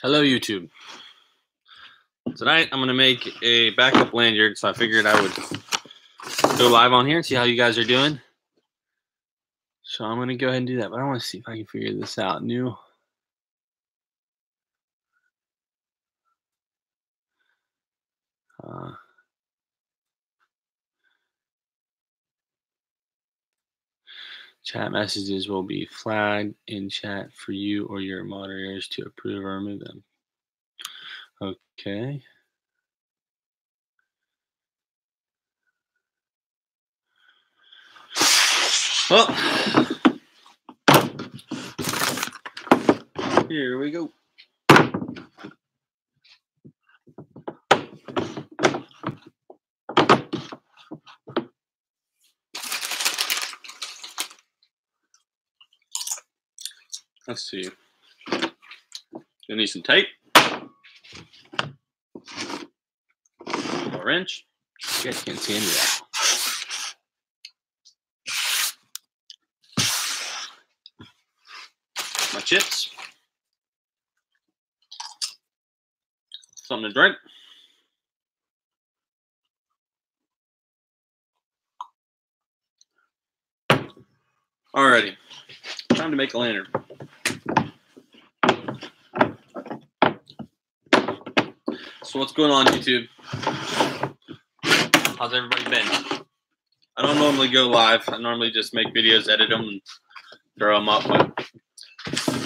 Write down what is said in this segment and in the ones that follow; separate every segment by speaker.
Speaker 1: Hello YouTube. Tonight I'm going to make a backup lanyard, so I figured I would go live on here and see how you guys are doing. So I'm going to go ahead and do that, but I want to see if I can figure this out. New. Chat messages will be flagged in chat for you or your moderators to approve or remove them. Okay. Well, here we go. Let's see. You'll need some tape, a wrench. You guys can't see any of that. My chips, something to drink, alrighty, time to make a lantern. So what's going on, YouTube? How's everybody been? I don't normally go live. I normally just make videos, edit them, and throw them up, but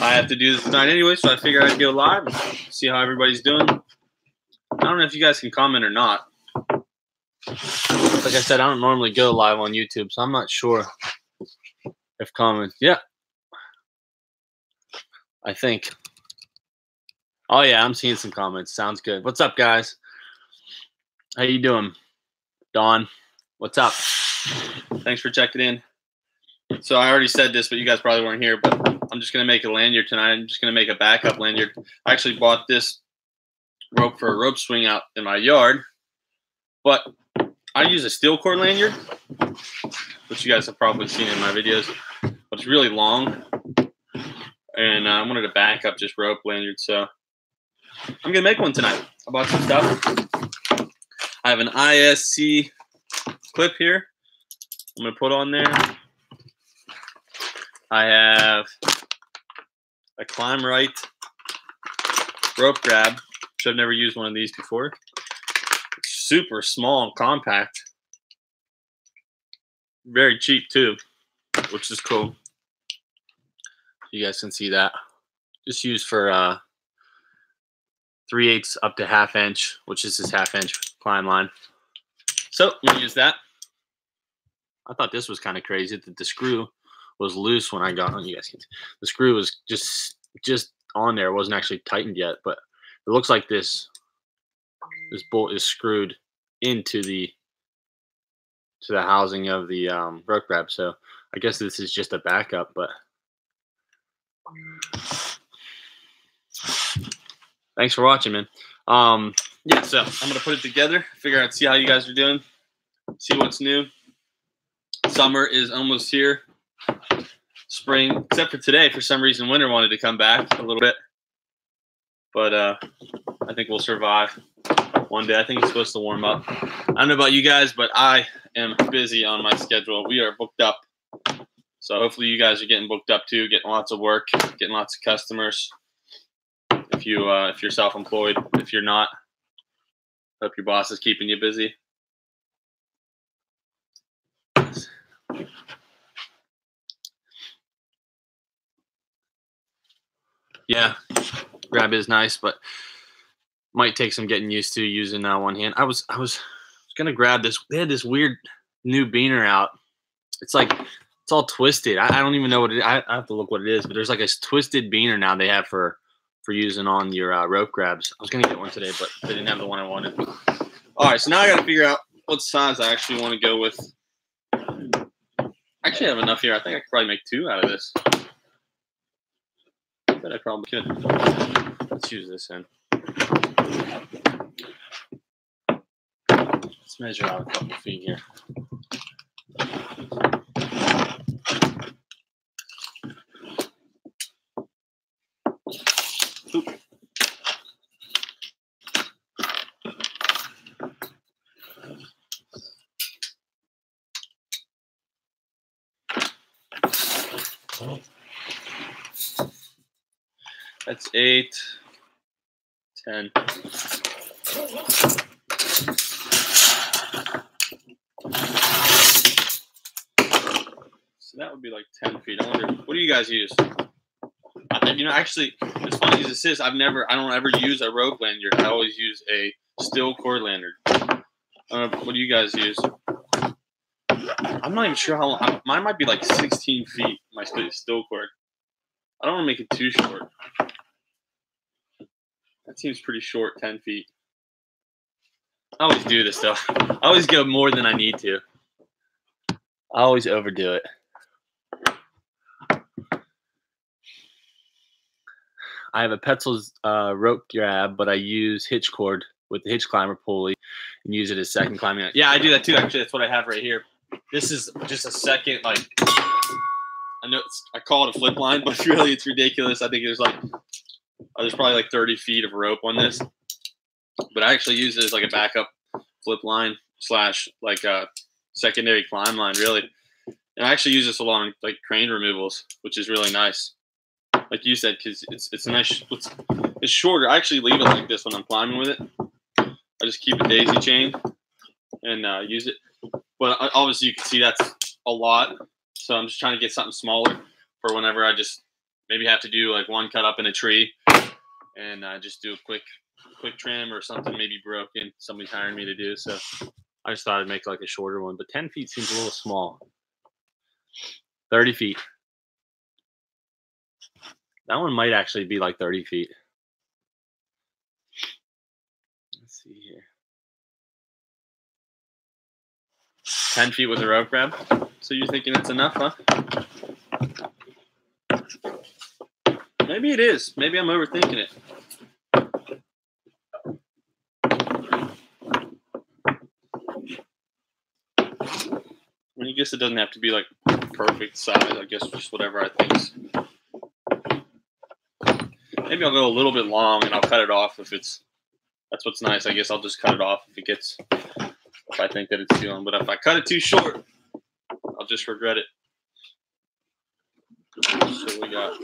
Speaker 1: I have to do this tonight anyway, so I figured I'd go live and see how everybody's doing. I don't know if you guys can comment or not. Like I said, I don't normally go live on YouTube, so I'm not sure if comments. Yeah, I think. Oh yeah, I'm seeing some comments. Sounds good. What's up, guys? How you doing? Dawn, what's up? Thanks for checking in. So I already said this, but you guys probably weren't here, but I'm just going to make a lanyard tonight. I'm just going to make a backup lanyard. I actually bought this rope for a rope swing out in my yard, but I use a steel cord lanyard, which you guys have probably seen in my videos, but it's really long, and I wanted a backup just rope lanyard, so I'm going to make one tonight. I bought some stuff. I have an ISC clip here I'm going to put on there. I have a Climb Right rope grab, which I've never used one of these before. It's super small and compact. Very cheap too, which is cool. You guys can see that. Just used for 3/8 up to 1/2 inch, which is this 1/2 inch climb line. So I'm going to use that. I thought this was kind of crazy that the screw was loose when I got on. You guys can see. The screw was just on there. It wasn't actually tightened yet, but it looks like this bolt is screwed into the housing of the rope grab. So I guess this is just a backup, but thanks for watching, man. Yeah, so I'm gonna put it together, figure out, see how you guys are doing, see what's new. Summer is almost here. Spring, except for today, for some reason, winter wanted to come back a little bit. But I think we'll survive one day. I think it's supposed to warm up. I don't know about you guys, but I am busy on my schedule. We are booked up. So hopefully you guys are getting booked up too, getting lots of work, getting lots of customers. If you're self-employed, if you're not, hope your boss is keeping you busy. Yeah, grab is nice, but might take some getting used to using one hand. I was gonna grab this. They had this weird new beaner out. It's like it's all twisted. I don't even know what it is. I have to look what it is, but there's like a twisted beaner now they have for using on your rope grabs. I was gonna get one today, but they didn't have the one I wanted. All right, so now I gotta figure out what size I actually want to go with. I actually have enough here. I think I could probably make 2 out of this. I bet I probably could. Let's use this end. Let's measure out a couple feet here. Oop. That's 8, 10. So that would be like 10 feet. I wonder, what do you guys use? You know, actually, as funny as this is, I don't ever use a rope lanyard. I always use a steel cord lanyard. What do you guys use? I'm not even sure how long. Mine might be like 16 feet, my steel cord. I don't want to make it too short. That seems pretty short, 10 feet. I always do this, though. I always go more than I need to. I always overdo it. I have a Petzl's rope grab, but I use hitch cord with the hitch climber pulley and use it as second climbing. Yeah, I do that too. Actually, that's what I have right here. This is just a second, like, I know I call it a flip line, but really it's ridiculous. I think there's probably like 30 feet of rope on this, but I actually use it as like a backup flip line / like a secondary climb line, really. And I actually use this along like crane removals, which is really nice. Like you said, because it's nice. It's shorter. I actually leave it like this when I'm climbing with it. I just keep a daisy chain and use it. But obviously you can see that's a lot. So I'm just trying to get something smaller for whenever I just maybe have to do like one cut up in a tree and just do a quick trim or something maybe broken. Somebody's hiring me to do. So I just thought I'd make like a shorter one. But 10 feet seems a little small. 30 feet. That one might actually be like 30 feet. Let's see here. 10 feet with a rope grab. So you're thinking it's enough, huh? Maybe it is. Maybe I'm overthinking it. I mean, I guess it doesn't have to be like perfect size. I guess just whatever I think is. Maybe I'll go a little bit long and I'll cut it off if it's. That's what's nice. I guess I'll just cut it off if I think that it's too long. But if I cut it too short, I'll just regret it. So we got.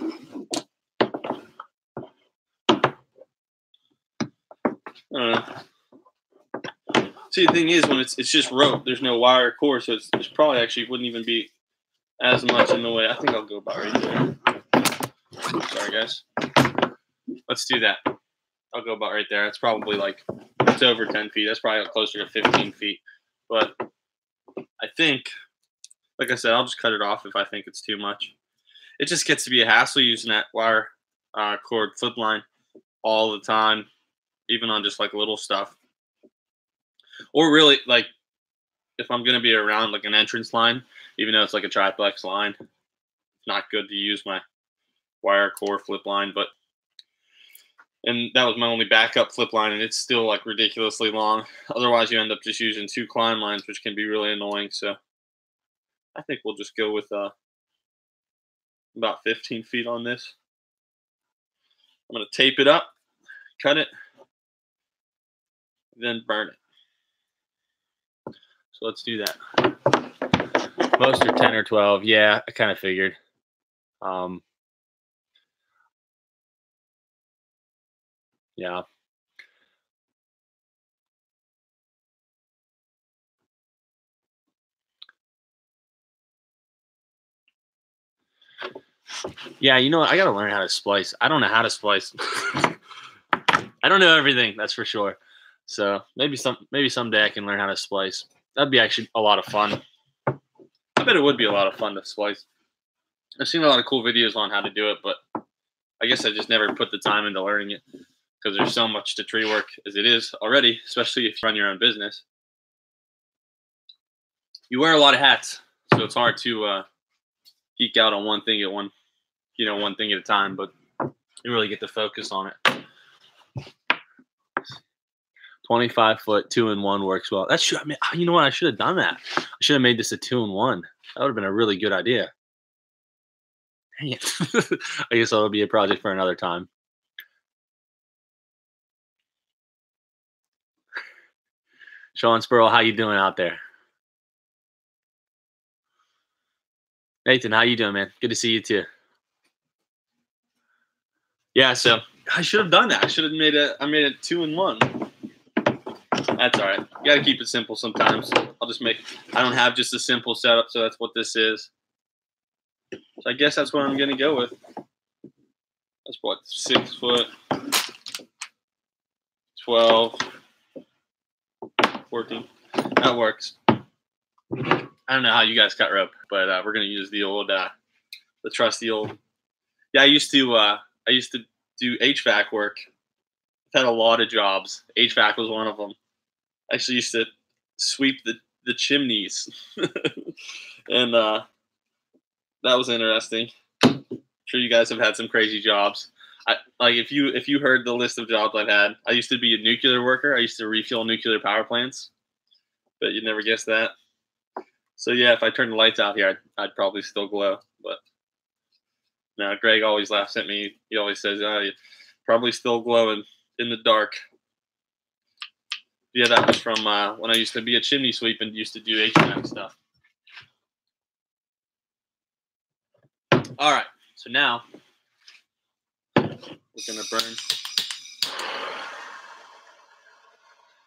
Speaker 1: I don't know. See, the thing is, when it's just rope, there's no wire or cord, so it's probably actually wouldn't even be as much in the way. I think I'll go about right there. Sorry, guys. Let's do that. I'll go about right there. It's probably like, it's over 10 feet. That's probably closer to 15 feet. But I think, like I said, I'll just cut it off if I think it's too much. It just gets to be a hassle using that wire cord flip line all the time, even on just like little stuff. Or really, like, if I'm going to be around like an entrance line, even though it's like a triplex line, it's not good to use my wire cord flip line. And that was my only backup flip line, and it's still like ridiculously long. Otherwise, you end up just using 2 climb lines, which can be really annoying. So I think we'll just go with about 15 feet on this. I'm going to tape it up, cut it, then burn it. So let's do that. Most are 10 or 12. Yeah, I kind of figured. Yeah. Yeah, you know what? I got to learn how to splice. I don't know how to splice. I don't know everything, that's for sure. So maybe someday I can learn how to splice. That'd be actually a lot of fun. I bet it would be a lot of fun to splice. I've seen a lot of cool videos on how to do it, but I guess I just never put the time into learning it because there's so much to tree work as it is already, especially if you run your own business. You wear a lot of hats, so it's hard to geek out on one thing one thing at a time, but you really get to focus on it. 25 foot 2-in-1 works well. You know what? I should have done that. I should have made this a 2-in-1. That would have been a really good idea. Dang it. I guess that'll be a project for another time. Sean Spurl, how you doing out there? Nathan, how you doing, man? Good to see you too. Yeah, so I should have done that. I should have made it. I made it 2-1. That's all right. You got to keep it simple sometimes. I'll just make. I don't have just a simple setup, so that's what this is. So I guess that's what I'm gonna go with. That's what 6 foot, 12, 14. That works. I don't know how you guys cut rope, but we're gonna use the old, the trusty old. Yeah, I used to do HVAC work. I've had a lot of jobs. HVAC was one of them. I actually used to sweep the chimneys, and that was interesting. I'm sure you guys have had some crazy jobs. Like if you heard the list of jobs I've had, I used to be a nuclear worker. I used to refuel nuclear power plants, but you'd never guess that. So yeah, if I turned the lights out here, I'd probably still glow. But no, Greg always laughs at me. He always says, "Oh, you probably still glowing in the dark." Yeah, that was from when I used to be a chimney sweep and used to do HVAC stuff. All right, so now we're gonna burn.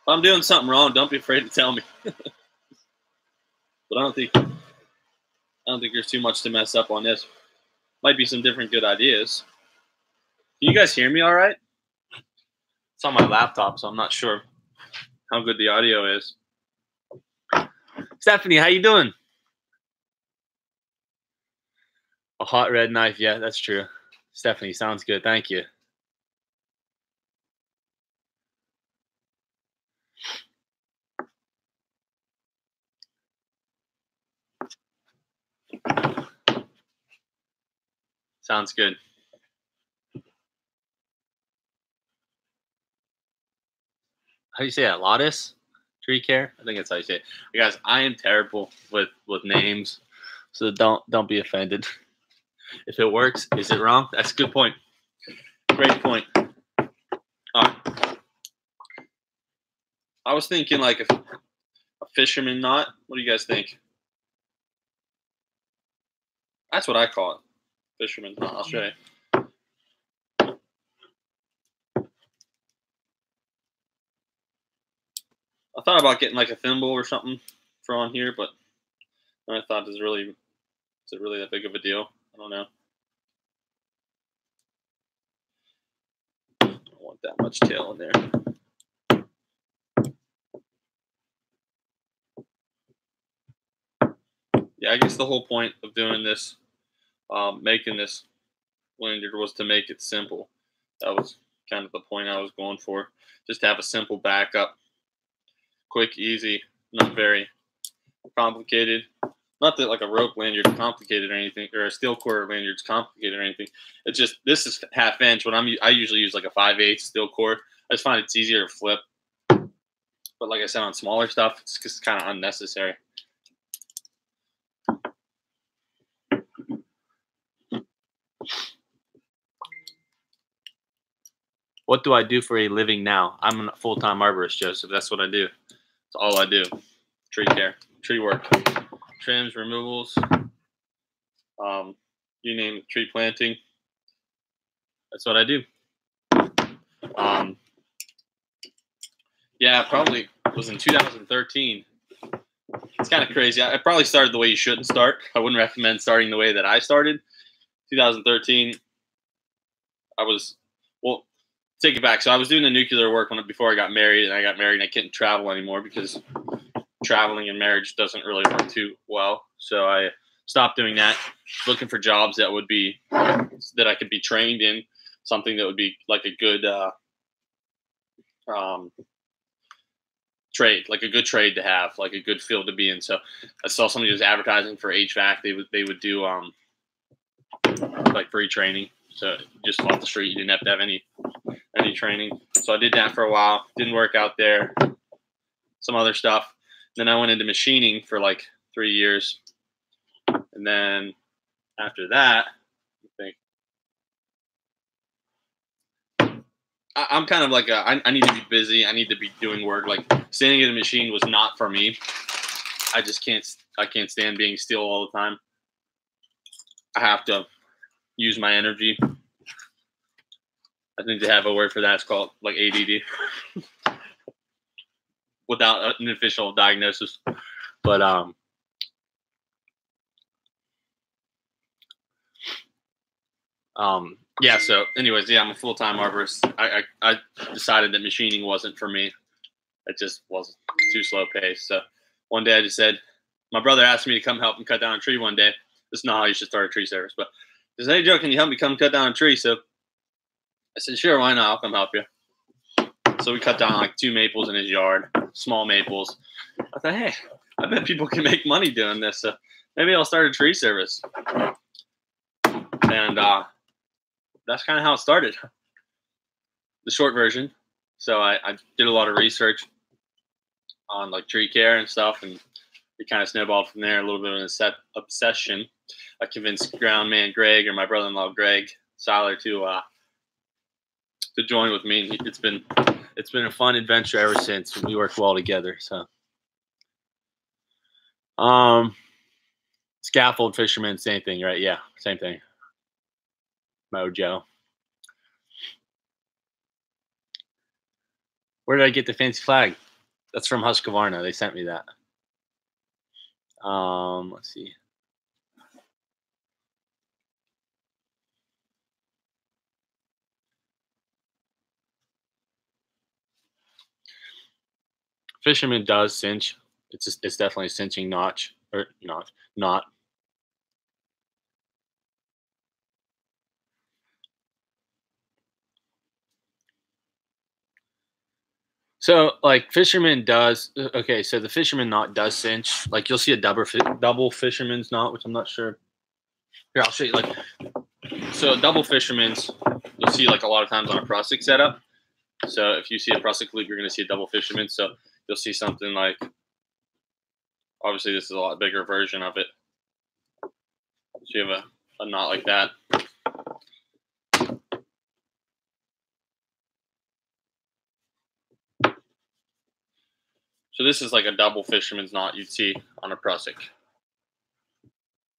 Speaker 1: If I'm doing something wrong, don't be afraid to tell me. But I don't think there's too much to mess up on this. Might be some different good ideas. Can you guys hear me all right? It's on my laptop, so I'm not sure how good the audio is. Stephanie, how you doing? A hot red knife, yeah, that's true. Stephanie, sounds good. Thank you. Sounds good. How do you say that? Lotus? Tree care? I think that's how you say it. Guys, I am terrible with names, so don't be offended. If it works, is it wrong? That's a good point. Great point. All right. I was thinking like a fisherman knot. What do you guys think? That's what I call it. Fisherman knot. I'll show you. I thought about getting like a thimble or something for on here, but I thought is it really that big of a deal? I don't know. I don't want that much tail in there. Yeah, I guess the whole point of doing this, making this lanyard was to make it simple. That was kind of the point I was going for. Just to have a simple backup. Quick, easy, not very complicated. Not that like a rope lanyard is complicated or anything, or a steel core lanyard is complicated or anything. It's just, this is half inch. When I usually use like a 5/8 steel core. I just find it's easier to flip. But like I said, on smaller stuff, it's just kind of unnecessary. What do I do for a living now? I'm a full-time arborist, Joseph. That's what I do. That's all I do. Tree care, tree work, trims, removals, you name it, tree planting. That's what I do. Yeah, probably was in 2013. It's kind of crazy. I probably started the way you shouldn't start. I wouldn't recommend starting the way that I started. 2013, I was, well, take it back. So I was doing the nuclear work before I got married, and I got married and I couldn't travel anymore because traveling in marriage doesn't really work too well. So I stopped doing that, looking for jobs that would be, that I could be trained in, something that would be like a good trade, like a good trade to have, like a good field to be in. So I saw somebody was advertising for HVAC. They would do like free training. So just off the street, you didn't have to have any training. So I did that for a while. Didn't work out there. Some other stuff. Then I went into machining for like 3 years. And then after that, I'm kind of like I need to be busy. I need to be doing work. Like standing at a machine was not for me. I can't stand being still all the time. I have to use my energy. I think they have a word for that. It's called like ADD without an official diagnosis. But yeah. So, anyways, yeah, I'm a full-time arborist. I decided that machining wasn't for me. It just was too slow paced. So one day I just said, my brother asked me to come help him cut down a tree one day. This is not how you should start a tree service, but he said, "Hey Joe, can you help me come cut down a tree?" So I said, "Sure, why not? I'll come help you." So we cut down like 2 maples in his yard, small maples. I thought, hey, I bet people can make money doing this. So maybe I'll start a tree service. And that's kind of how it started. The short version. So I did a lot of research on like tree care and stuff, and it kind of snowballed from there. A little bit of an obsession. I convinced ground man Greg, or my brother-in-law Greg Seiler, to join with me. It's been a fun adventure ever since. We work well together. So, scaffold fisherman, same thing, right? Yeah, same thing. Mojo. Where did I get the fancy flag? That's from Husqvarna. They sent me that. Let's see. Fisherman does cinch. It's definitely a cinching notch, or not. So like fisherman does, okay, so the fisherman knot does cinch. Like you'll see a double fisherman's knot, which I'm not sure. Here, I'll show you. Like, so double fisherman's, you'll see like a lot of times on a prusik setup. So if you see a prusik loop, you're going to see a double fisherman. So you'll see something like, obviously this is a lot bigger version of it. So you have a knot like that. So this is like a double fisherman's knot you'd see on a prusik.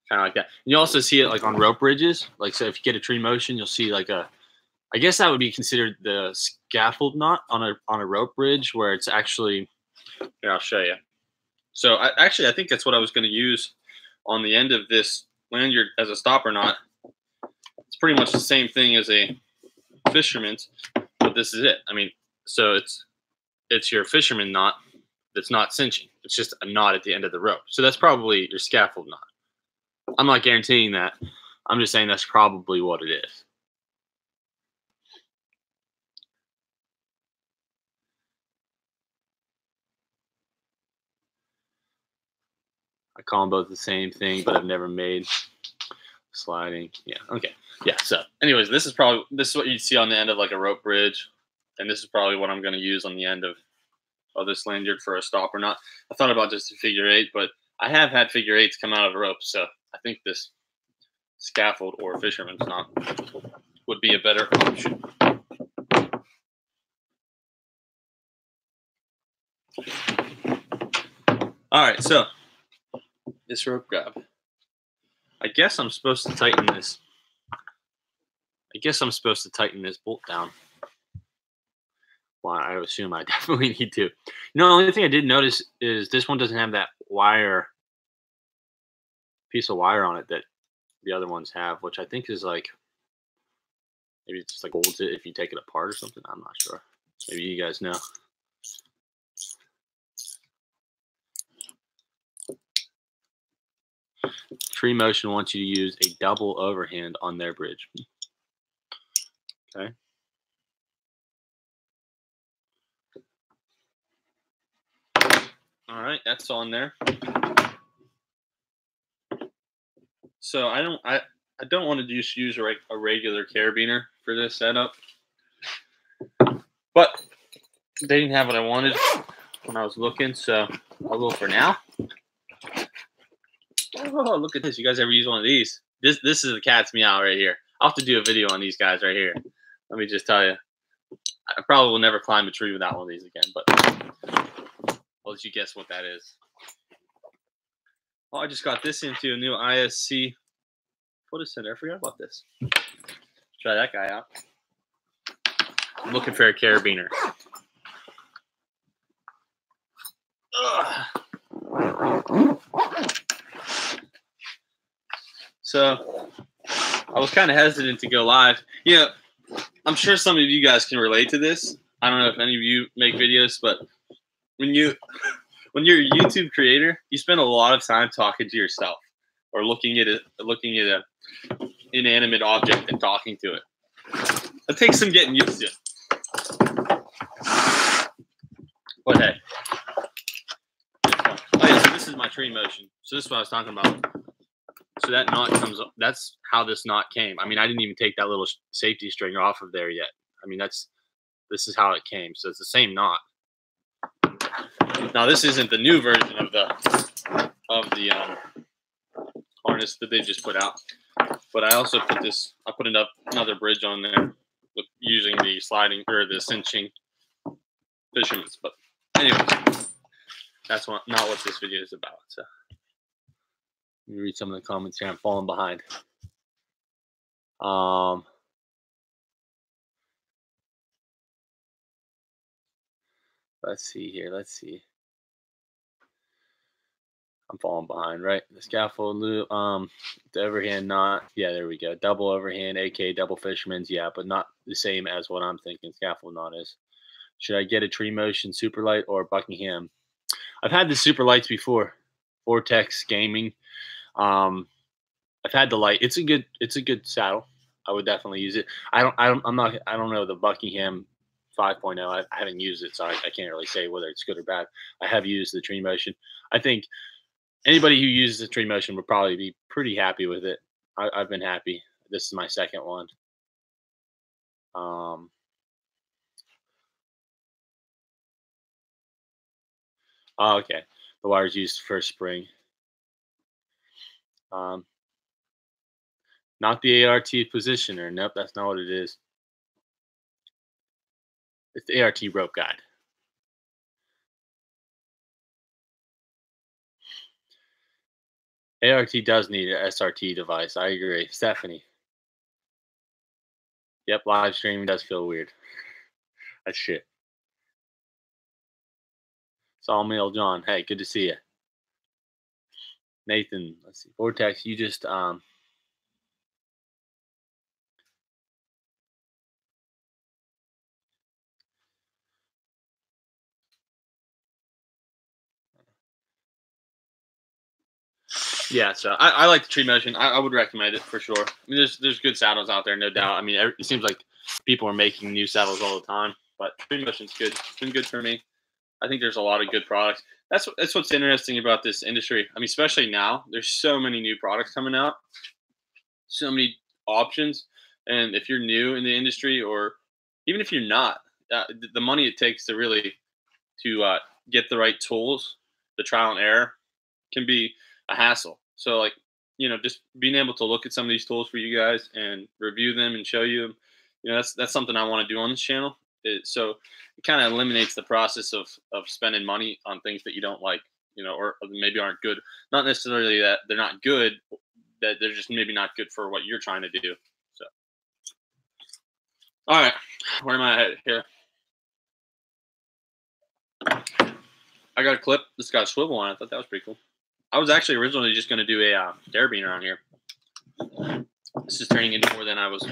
Speaker 1: Kind of like that. And you also see it like on rope bridges. Like, so if you get a tree motion, you'll see like I guess that would be considered the scaffold knot on a rope bridge, where it's actually, here, I'll show you. So I think that's what I was going to use on the end of this lanyard as a stopper knot. It's pretty much the same thing as a fisherman's, but this is it. I mean, so it's your fisherman knot that's not cinching. It's just a knot at the end of the rope. So that's probably your scaffold knot. I'm not guaranteeing that. I'm just saying that's probably what it is. I call them both the same thing, but I've never made sliding. Yeah. Okay. Yeah. So anyways, this is what you'd see on the end of like a rope bridge. And this is probably what I'm going to use on the end of this lanyard for a stopper knot. I thought about just a figure 8, but I have had figure 8s come out of a rope. So I think this scaffold or fisherman's knot would be a better option. All right. So this rope grab. I guess I'm supposed to tighten this. Bolt down. Well, I assume I definitely need to. The only thing I did notice is this one doesn't have that piece of wire on it that the other ones have, which I think is like, maybe it's just like holds it if you take it apart or something. I'm not sure. Maybe you guys know. Tree Motion wants you to use a double overhand on their bridge. Okay. All right, that's on there. So I don't want to just use a regular carabiner for this setup, but they didn't have what I wanted when I was looking, so I'll go for now. Oh, look at this! You guys ever use one of these? This is a cat's meow right here. I'll have to do a video on these guys right here. Let me just tell you, I probably will never climb a tree without one of these again. But I'll let you guess what that is. Oh, I just got this into a new ISC photo center. I forgot about this. Try that guy out. I'm looking for a carabiner. So I was kind of hesitant to go live. You know, I'm sure some of you guys can relate to this. I don't know if any of you make videos, but when you're a YouTube creator, you spend a lot of time talking to yourself or looking at a inanimate object and talking to it. It takes some getting used to. But hey. Oh yeah, so this is my tree motion. So this is what I was talking about. So that knot comes up. That's how this knot came. I mean, I didn't even take that little safety string off of there yet. I mean, this is how it came. So it's the same knot. Now this isn't the new version of the harness that they just put out, but I also put another bridge on there using the sliding or the cinching fisherman's. But anyway, that's not what this video is about. So let me read some of the comments here. I'm falling behind. Let's see here. Let's see. I'm falling behind, right? The scaffold loop, the overhand knot. Yeah, there we go. Double overhand, aka double fisherman's. Yeah, but not the same as what I'm thinking scaffold knot is. Should I get a tree motion super light or Buckingham? I've had the super lights before, Vortex Gaming. I've had the light. It's a good saddle. I would definitely use it. I don't know the Buckingham 5.0. I haven't used it, so I can't really say whether it's good or bad. I have used the tree motion. I think anybody who uses the tree motion would probably be pretty happy with it. I've been happy. This is my second one. Oh, okay. The wire's used for spring. Not the ART positioner. Nope, that's not what it is. It's the ART rope guide. ART does need an SRT device. I agree. Stephanie. Yep, live streaming does feel weird. That's shit. Sawmill John. Hey, good to see you. Nathan, let's see. Vortex, you just yeah, so I like the tree motion. I would recommend it for sure. I mean, there's good saddles out there, no doubt. I mean, it seems like people are making new saddles all the time, but tree motion's good. It's been good for me. I think there's a lot of good products. That's what's interesting about this industry. I mean, especially now, there's so many new products coming out, so many options. And if you're new in the industry, or even if you're not, the money it takes to really get the right tools, the trial and error, can be a hassle. So, like, just being able to look at some of these tools for you guys and review them and show you them, that's something I want to do on this channel. So it kind of eliminates the process of spending money on things that you don't like, or maybe aren't good. Not necessarily that they're not good, that they're just maybe not good for what you're trying to do. So, all right, where am I at here? I got a clip. This got a swivel on it. I thought that was pretty cool. I was actually originally just going to do a carabiner on here. This is turning into more than I was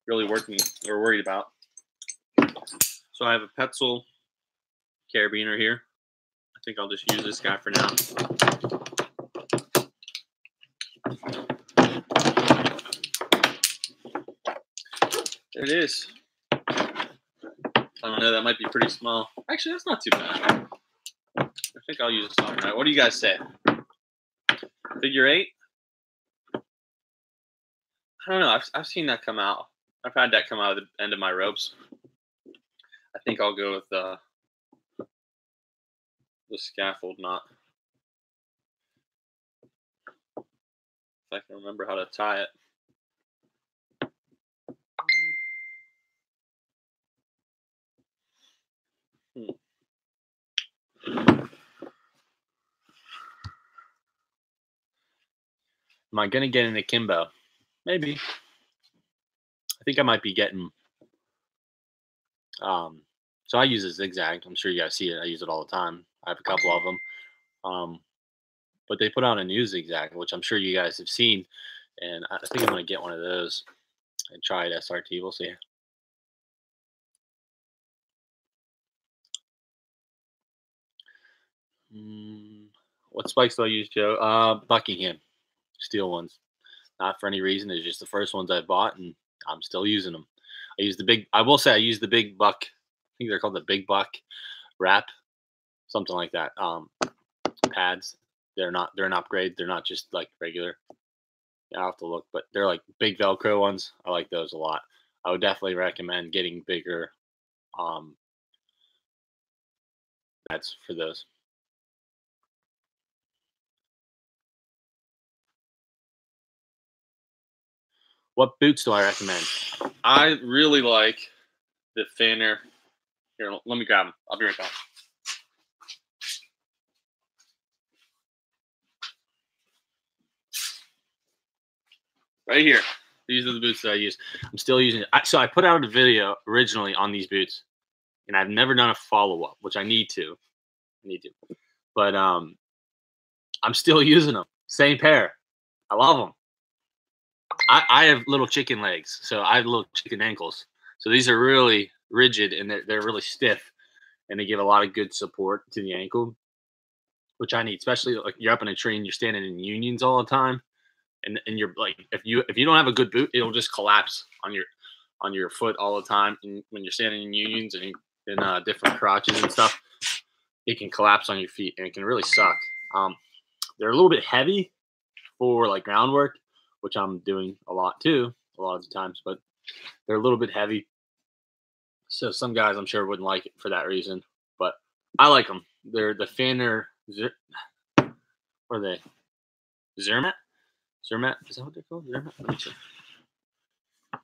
Speaker 1: really working or worried about. So I have a Petzl carabiner here. I think I'll just use this guy for now. There it is. I don't know, that might be pretty small. Actually, that's not too bad. I think I'll use a sock knife. What do you guys say? Figure 8? I don't know. I've seen that come out. I've had that come out of the end of my ropes. I think I'll go with the scaffold knot. If I can remember how to tie it. Am I gonna get an akimbo? Maybe. I think I might be getting. Um, so I use a zigzag. I'm sure you guys see it. I use it all the time. I have a couple of them. Um, but they put out a new zigzag, which I'm sure you guys have seen, and I think I'm gonna get one of those and try it SRT. We'll see. Mm, what spikes do I use, Joe? Buckingham steel ones. Not for any reason. It's just the first ones I bought, and I'm still using them. I use the big. I will say I use the big buck. I think they're called the big buck wrap, something like that. Pads. They're not. They're an upgrade. They're not just like regular. Yeah, I'll have to look, but they're like big Velcro ones. I like those a lot. I would definitely recommend getting bigger um, pads for those. What boots do I recommend? I really like the thinner. Here, let me grab them. I'll be right back. Right here. These are the boots that I use. I'm still using it. So I put out a video originally on these boots, and I've never done a follow up, which I need to. I need to. But I'm still using them. Same pair. I love them. I have little chicken legs, so I have little chicken ankles. So these are really rigid and they're really stiff, and they give a lot of good support to the ankle, which I need, especially like you're up in a tree and you're standing in unions all the time, and you're like if you don't have a good boot, it'll just collapse on your foot all the time. And when you're standing in unions and in different crotches and stuff, it can collapse on your feet and it can really suck. They're a little bit heavy for like groundwork, which I'm doing a lot too, a lot of the times, but they're a little bit heavy. So some guys I'm sure wouldn't like it for that reason, but I like them. They're the thinner, what are they? Zermatt? Zermatt? Is that what they're called? Zermatt? Let me check. I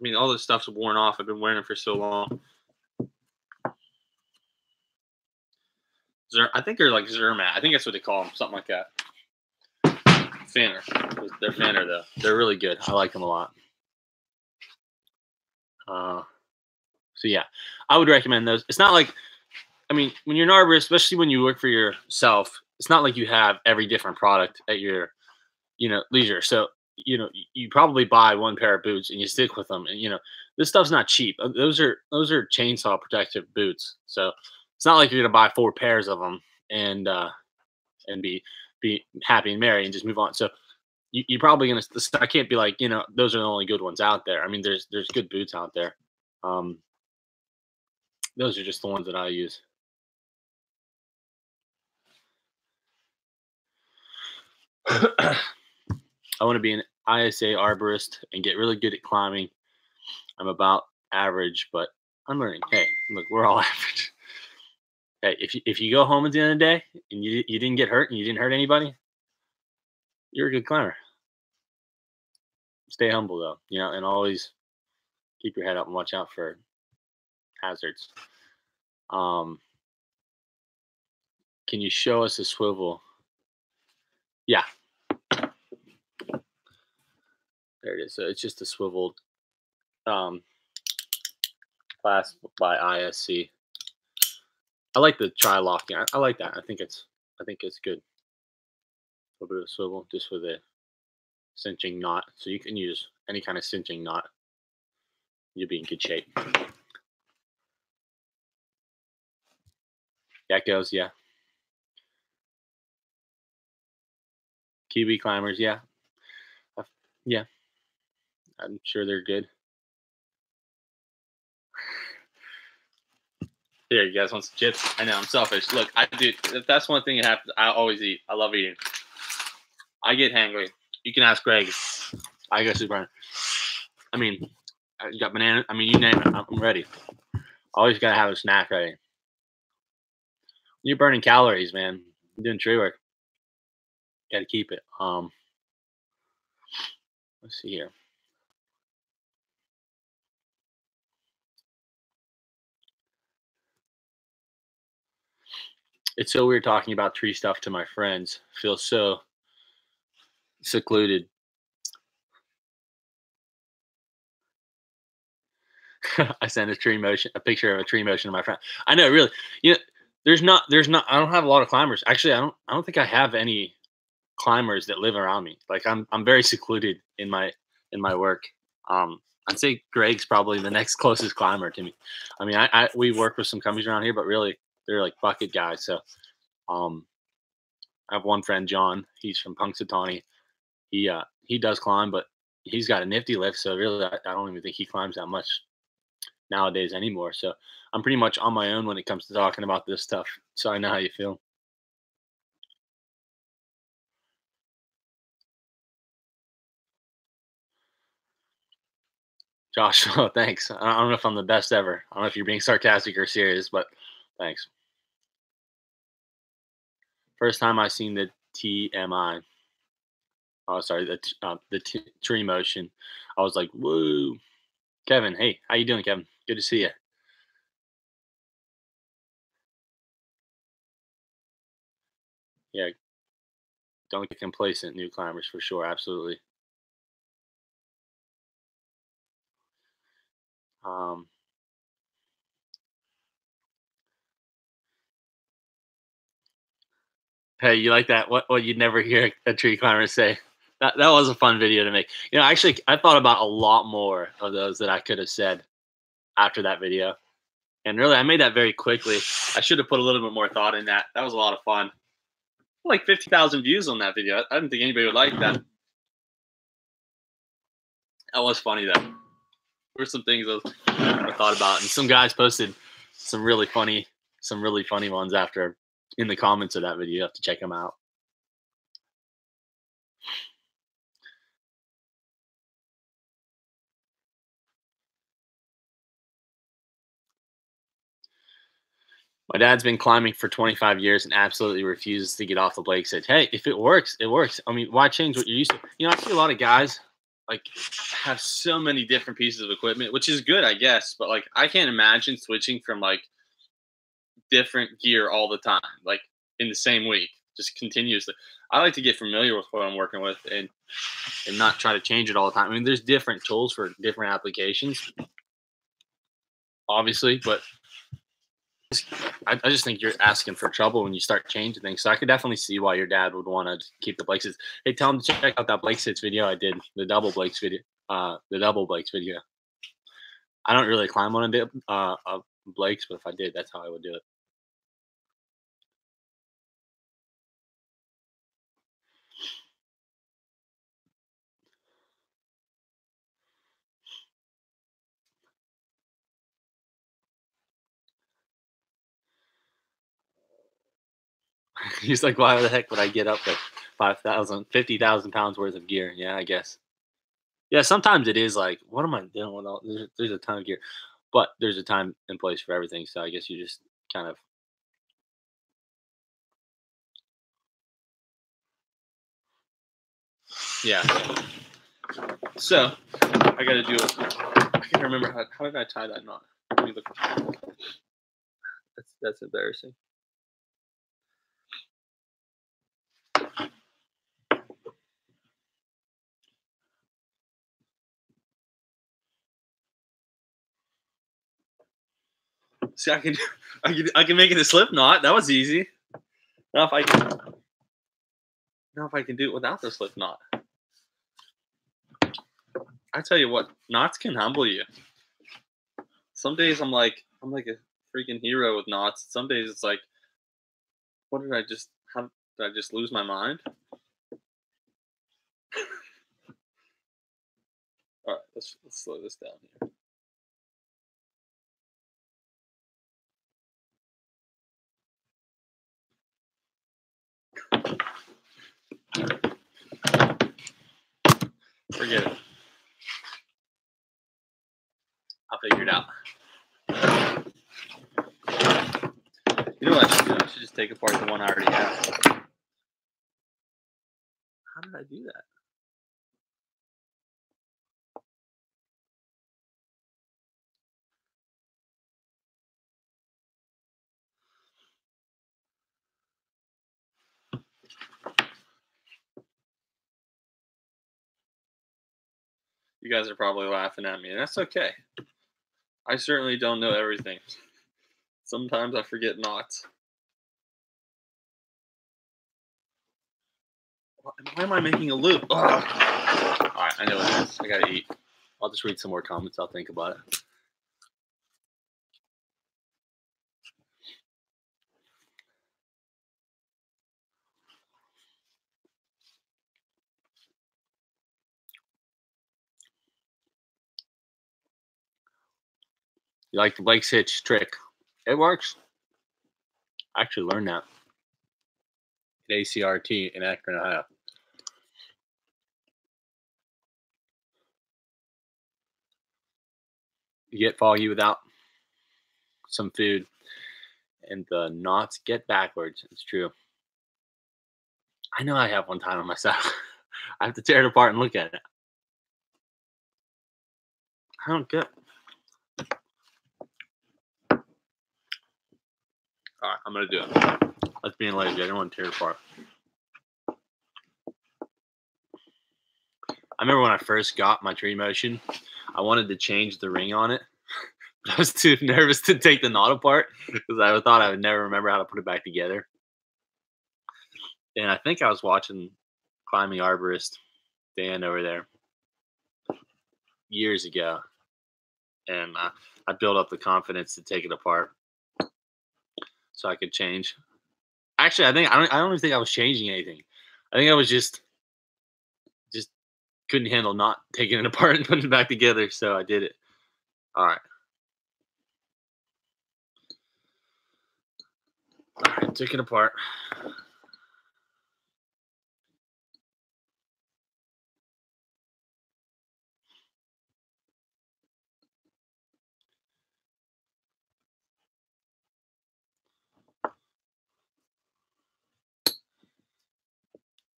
Speaker 1: mean, all this stuff's worn off. I've been wearing it for so long. I think they're like Zermatt. I think that's what they call them, something like that. Thinner. They're thinner though. They're really good. I like them a lot. So yeah, I would recommend those. It's not like, I mean, when you're an arborist, especially when you work for yourself, it's not like you have every different product at your, leisure. So, you probably buy one pair of boots and you stick with them. And this stuff's not cheap. Those are chainsaw protective boots. So it's not like you're gonna buy four pairs of them and be happy and merry and just move on. So you're probably gonna. I can't be like, those are the only good ones out there. I mean, there's good boots out there. Um, those are just the ones that I use. I want to be an ISA arborist and get really good at climbing. I'm about average, but I'm learning. Hey, look, we're all average. Hey, if you go home at the end of the day and you didn't get hurt and you didn't hurt anybody, you're a good climber. Stay humble though, and always keep your head up and watch out for hazards. Um, can you show us a swivel? Yeah, there it is. So it's just a swiveled um, class by ISC. I like the tri locking. I like that. I think it's good. A little bit of swivel just with a cinching knot. So you can use any kind of cinching knot. You'll be in good shape. Geckos, yeah. Kiwi climbers, yeah. Yeah, I'm sure they're good. Here, you guys want some chips? I know I'm selfish. Look, I do. That's one thing I always eat. I love eating. I get hangry. You can ask Greg. I go super. I mean, I got banana. I mean, you name it. I'm ready. Always gotta have a snack ready. You're burning calories, man. You're doing tree work. Got to keep it. Let's see here. It's so weird talking about tree stuff to my friends. Feels so secluded. I sent a picture of a tree motion to my friend. I know, really. You know, there's not. I don't have a lot of climbers. Actually, I don't think I have any climbers that live around me. Like I'm very secluded in my work. I'd say Greg's probably the next closest climber to me. I mean, we work with some companies around here, but really they're like bucket guys. So um, I have one friend, John. He's from Punxsutawney. He does climb, but he's got a nifty lift. So really, I don't even think he climbs that much nowadays anymore. So I'm pretty much on my own when it comes to talking about this stuff. So I know how you feel. Josh, oh, thanks. I don't know if I'm the best ever. I don't know if you're being sarcastic or serious, but thanks. First time I seen the TMI. Oh, sorry, tree motion. I was like, whoa. Kevin, hey, how you doing, Kevin? Good to see you. Yeah, don't get complacent, new climbers for sure. Absolutely. Um, Hey, you like that? What you'd never hear a tree climber say. That was a fun video to make. Actually, I thought about a lot more of those that I could have said after that video. And really, I made that very quickly. I should have put a little bit more thought in that. That was a lot of fun. Like 50,000 views on that video. I didn't think anybody would like that. That was funny though. There were some things I thought about, and some guys posted some really funny, some really funny ones after in the comments of that video. You have to check them out. My dad's been climbing for 25 years and absolutely refuses to get off the Blake said, "Hey, if it works, it works. I mean, why change what you're used to?" I see a lot of guys like have so many different pieces of equipment, which is good, I guess. But like, I can't imagine switching from like different gear all the time, like in the same week, just continuously. I like to get familiar with what I'm working with and not try to change it all the time. I mean, there's different tools for different applications, obviously, but I just think you're asking for trouble when you start changing things. So I could definitely see why your dad would want to keep the Blake sits. Hey, tell him to check out that Blake sits video I did, the double Blake's video. I don't really climb one of Blake's, but if I did, that's how I would do it. He's like, why the heck would I get up with 5,000, 50,000 pounds worth of gear? Yeah, I guess. Yeah, sometimes it is like, what am I doing with all? There's a ton of gear, but there's a time and place for everything. So I guess you just kind of, yeah. So I got to do it. I can't remember how did I tie that knot. Let me look. That's embarrassing. See, I can make it a slip knot. That was easy. Now if I can do it without the slip knot. I tell you what, knots can humble you. Some days I'm like a freaking hero with knots. Some days it's like, what did I just how did I just lose my mind? All right, let's slow this down here. Forget it. I'll figure it out. You know what I should do? I should just take apart the one I already have. How did I do that? You guys are probably laughing at me, and that's okay. I certainly don't know everything. Sometimes I forget knots. Why am I making a loop? Ugh. All right, I know what it is. I gotta eat. I'll just read some more comments. I'll think about it. You like the Blake's hitch trick? It works. I actually learned that at ACRT in Akron, Ohio. You get foggy without some food, and the knots get backwards. It's true. I know I have one time on myself. I have to tear it apart and look at it. I don't get. All right, I'm gonna do it. That's being lazy. I don't want to tear it apart. I remember when I first got my tree motion, I wanted to change the ring on it, but I was too nervous to take the knot apart because I thought I would never remember how to put it back together. And I think I was watching Climbing Arborist, Dan over there, years ago, and I built up the confidence to take it apart so I could change. Actually, I don't even think I was changing anything. I think I was just couldn't handle not taking it apart and putting it back together, so I did it. All right. All right, took it apart.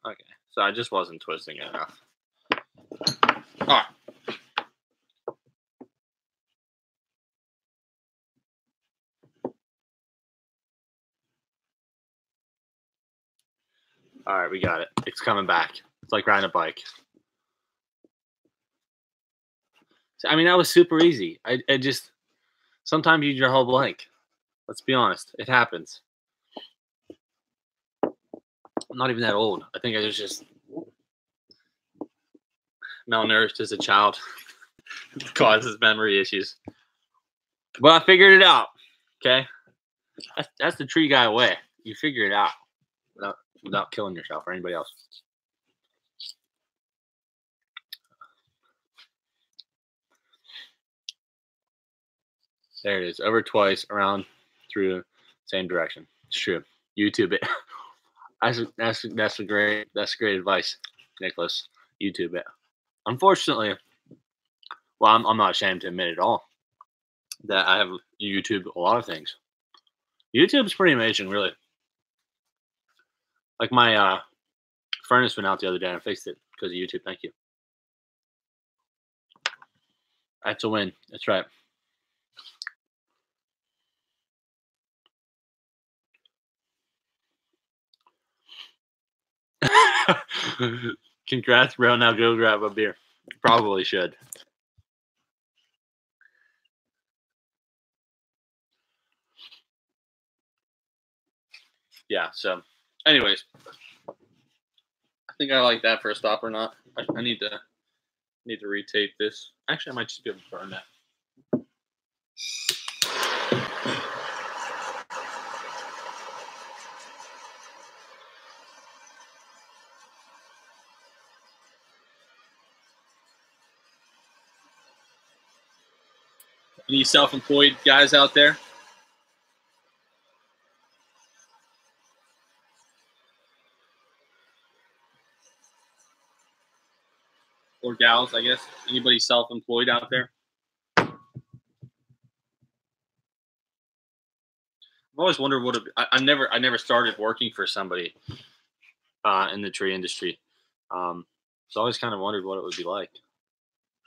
Speaker 1: Okay, so I just wasn't twisting it enough. All right. All right, we got it. It's coming back. It's like riding a bike. So, I mean, that was super easy. I just sometimes you draw a whole blank. Let's be honest. It happens. I'm not even that old. I think I was just malnourished as a child. It causes memory issues. But I figured it out. Okay. That's the tree guy way. You figure it out without killing yourself or anybody else. There it is. Over twice, around through same direction. It's true. YouTube it. That's great advice, Nicholas. YouTube it. Unfortunately, well, I'm not ashamed to admit at all that I have YouTube a lot of things. YouTube's pretty amazing, really. Like my furnace went out the other day and I fixed it because of YouTube. Thank you. That's a win. That's right. Congrats, bro. Now go grab a beer. Probably should. Yeah, so anyways, I think I like that for a stop or not. I need to retape this. Actually, I might just be able to burn that. Any self-employed guys out there? Or gals, I guess. Anybody self-employed out there? I've always wondered what I never started working for somebody in the tree industry. So I always kind of wondered what it would be like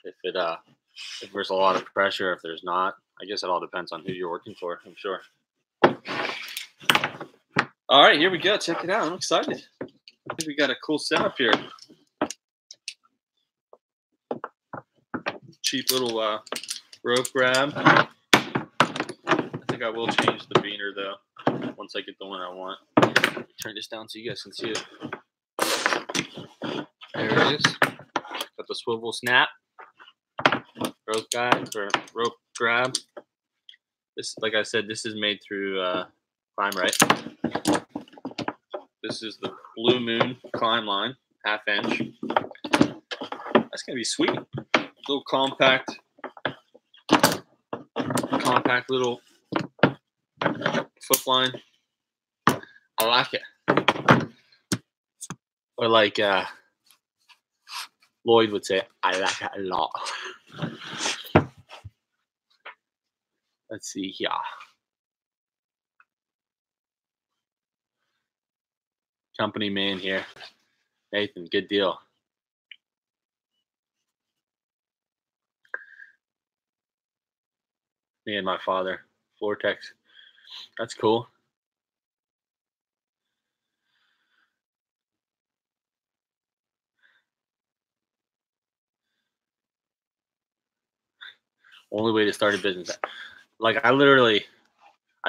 Speaker 1: if there's a lot of pressure, if there's not. I guess it all depends on who you're working for, I'm sure. All right, here we go. Check it out. I'm excited. I think we got a cool setup here. cheap little rope grab. I think I will change the beaner though once I get the one I want. Let me turn this down so you guys can see it. There it is. Got the swivel snap. Rope guide or rope grab. This, like I said, this is made through Climb Right. This is the Blue Moon climb line, 1/2 inch. That's gonna be sweet. Little compact little foot line. I like it. Or like Lloyd would say, I like it a lot. Let's see here. Company man here. Nathan, good deal. Me and my father. Vortex. That's cool. Only way to start a business. Like I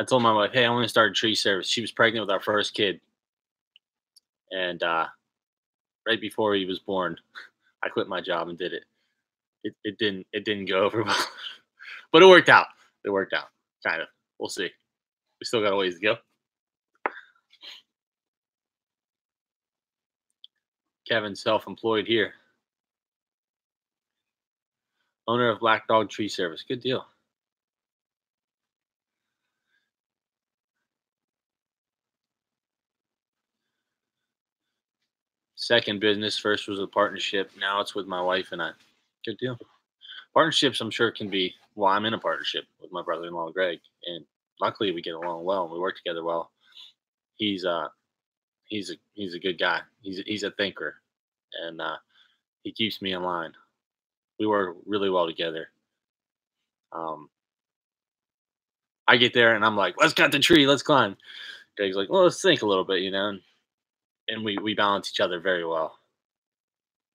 Speaker 1: told my wife, hey, I want to start a tree service. She was pregnant with our first kid. And right before he was born, I quit my job and did it. It didn't go over well. But it worked out. It worked out. Kind of. We'll see. We still got a ways to go. Kevin's self-employed here. Owner of Black Dog Tree Service. Good deal. Second business. First was a partnership. Now it's with my wife and I. Good deal. Partnerships, I'm sure, can be. Well, I'm in a partnership with my brother-in-law Greg, and luckily we get along well and we work together well. He's a good guy. He's a thinker, and he keeps me in line. We work really well together. I get there and I'm like, let's cut the tree, let's climb. Greg's like, well, let's think a little bit, and we balance each other very well.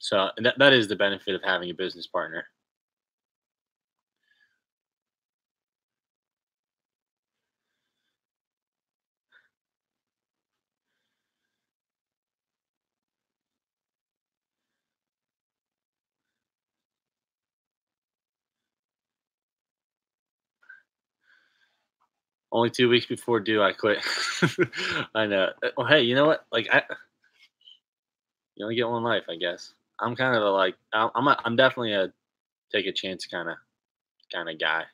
Speaker 1: So that is the benefit of having a business partner. Only 2 weeks before due, I quit. I know. Well, hey, you know what? Like, you only get one life, I guess. I'm kind of I'm definitely a take a chance kind of guy.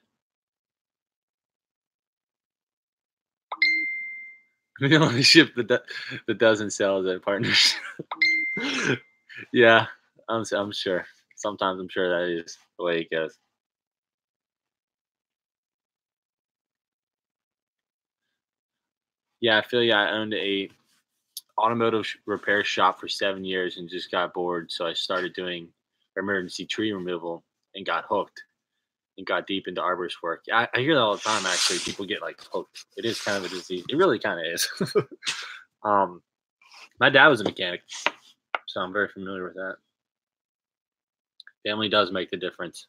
Speaker 1: We only ship the dozen cells at partners. Yeah, I'm sure. Sometimes I'm sure that is the way it goes. Yeah, I feel you. I owned a automotive repair shop for 7 years and just got bored. So I started doing emergency tree removal and got hooked and got deep into arborist work. I hear that all the time. Actually, people get like hooked. It is kind of a disease. It really kind of is. My dad was a mechanic, so I'm very familiar with that. Family does make the difference.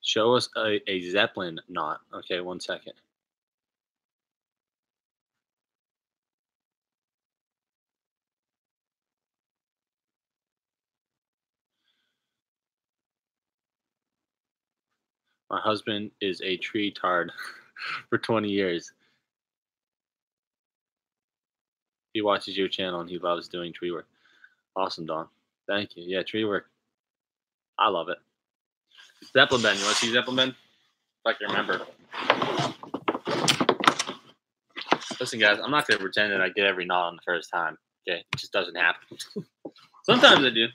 Speaker 1: Show us a Zeppelin knot. Okay, 1 second. My husband is a tree tard for 20 years. He watches your channel and he loves doing tree work. Awesome, Don. Thank you. Yeah, tree work. I love it. Zeppelin bend. You want to see Zeppelin bend? If I can remember. Listen, guys, I'm not going to pretend that I get every knot on the first time. Okay, it just doesn't happen. Sometimes I do.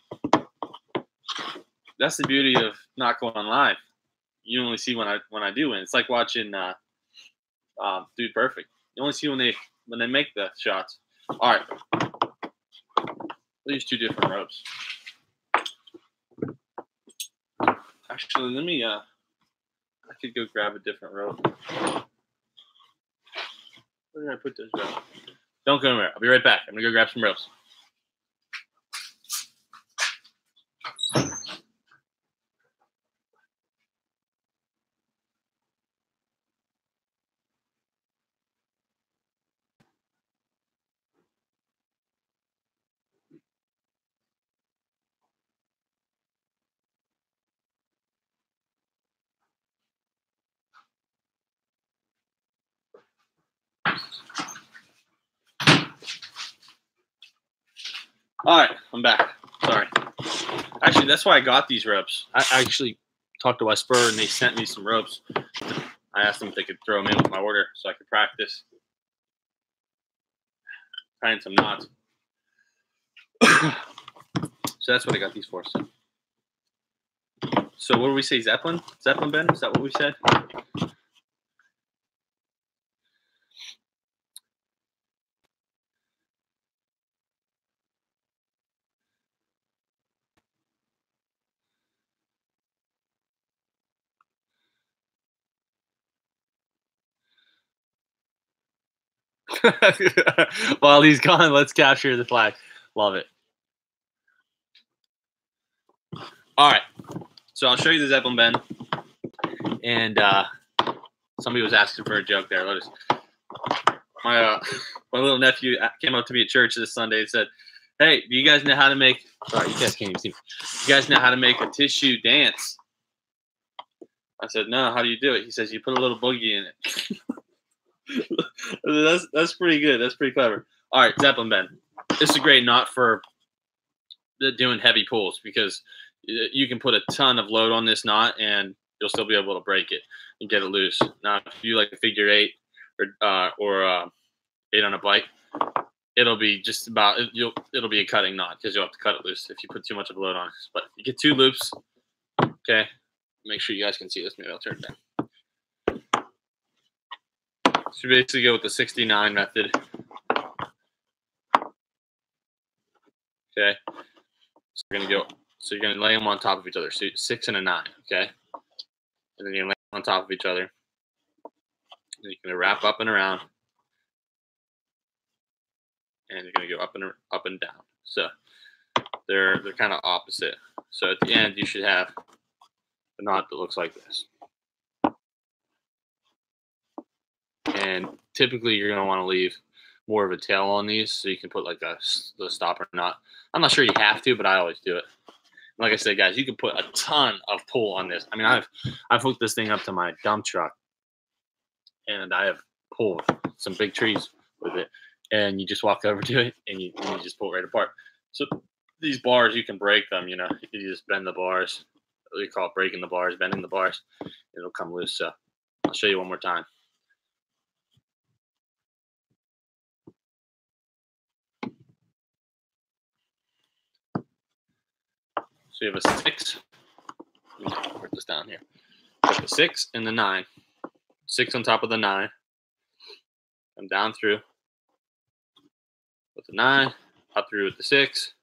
Speaker 1: That's the beauty of not going live. You only see when I do it. It's like watching Dude Perfect. You only see when they make the shots. All right, these 2 different ropes. Actually, let me I could go grab a different rope. Where did I put those ropes? Don't go anywhere. I'll be right back. I'm gonna go grab some ropes. All right, I'm back. Sorry. Actually, that's why I got these ropes. I actually talked to Westboro, and they sent me some ropes. I asked them if they could throw them in with my order so I could practice tying some knots. So that's what I got these for. So what do we say, Zeppelin? Zeppelin, Ben? Is that what we said? While he's gone, let's capture the flag. Love it. All right. So I'll show you the Zeppelin, Ben. And somebody was asking for a joke there. My little nephew came up to me at church this Sunday and said, "Hey, do you guys know how to make?" Sorry, you guys can't even see me. You guys know how to make a tissue dance? I said, "No. How do you do it?" He says, "You put a little boogie in it." That's pretty good. That's pretty clever. All right, Zeppelin, Ben. This is a great knot for doing heavy pulls because you can put a ton of load on this knot and you'll still be able to break it and get it loose. Now, if you like a figure eight or 8 on a bike, it'll be just about it'll be a cutting knot because you'll have to cut it loose if you put too much of a load on it. But you get 2 loops. Okay, make sure you guys can see this. Maybe I'll turn it down. So you basically go with the 69 method. Okay, so you're gonna go. So you're gonna lay them on top of each other. So 6 and a 9. Okay, and then you're gonna lay them on top of each other. And you're gonna wrap up and around, and you're gonna go up and down. So they're kind of opposite. So at the end, you should have a knot that looks like this. And typically, you're gonna want to leave more of a tail on these, so you can put like the stopper knot. I'm not sure you have to, but I always do it. Like I said, guys, you can put a ton of pull on this. I mean, I've hooked this thing up to my dump truck, and I have pulled some big trees with it. And you just walk over to it, and you just pull it right apart. So these bars, you can break them. You know, you just bend the bars. We call it breaking the bars, bending the bars. It'll come loose. So I'll show you one more time. So you have a 6. Let me put this down here. You have the 6 and the 9. 6 on top of the 9. Come down through with the 9, up through with the 6.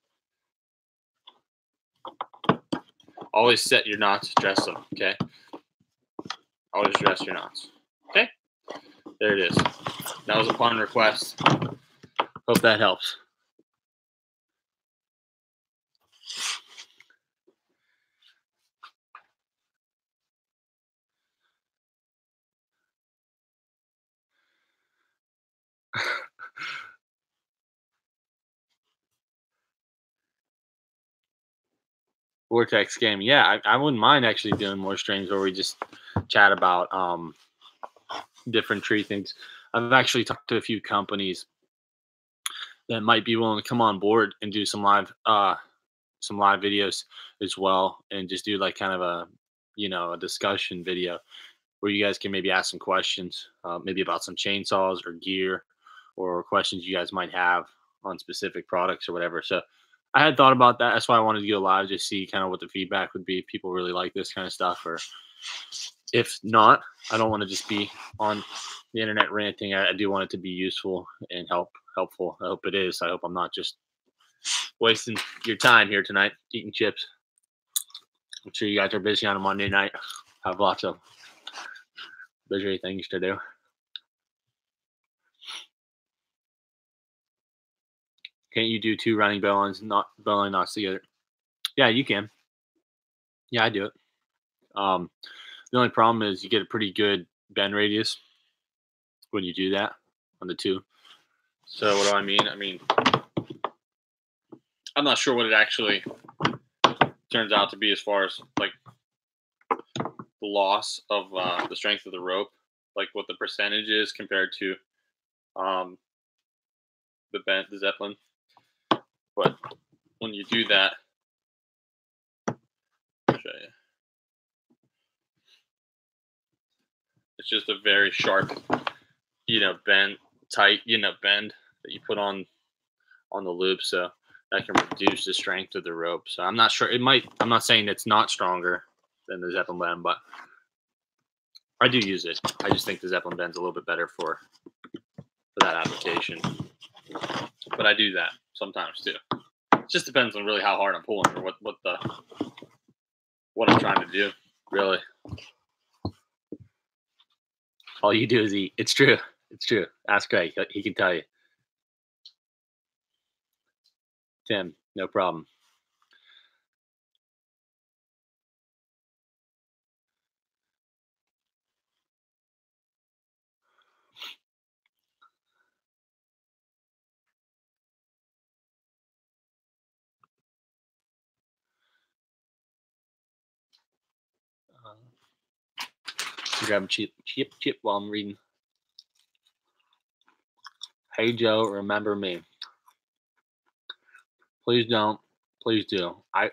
Speaker 1: Always set your knots, dress them, okay? Always dress your knots, okay? There it is. That was upon request. Hope that helps. Vortex game. Yeah, I wouldn't mind actually doing more streams where we just chat about different tree things. I've actually talked to a few companies that might be willing to come on board and do some live videos as well, and just do like kind of a discussion video where you guys can maybe ask some questions, maybe about some chainsaws or gear, or questions you guys might have on specific products or whatever. So I had thought about that. That's why I wanted to go live, just see kind of what the feedback would be. If people really like this kind of stuff, or if not, I don't want to just be on the internet ranting. I do want it to be useful and helpful. I hope it is. I hope I'm not just wasting your time here tonight eating chips. I'm sure you guys are busy on a Monday night. Have lots of them. busy things to do. Can't you do two running bowline knots together? Yeah, you can. Yeah, I do it. Um, the only problem is you get a pretty good bend radius when you do that on the two. So what do I mean? I mean, I'm not sure what it actually turns out to be as far as like the loss of the strength of the rope, like what the percentage is compared to um, the Zeppelin. But when you do that, I'll show you. It's just a very sharp, bend that you put on the loop, so that can reduce the strength of the rope. So I'm not sure. I'm not saying it's not stronger than the Zeppelin bend, but I do use it. I just think the Zeppelin bend's a little bit better for that application. But I do that sometimes too. It just depends on really how hard I'm pulling or what I'm trying to do. Really, all you do is eat. It's true. It's true. Ask Greg. He can tell you. Tim, no problem. Grab a chip while I'm reading. Hey Joe, remember me. Please don't. Please do. I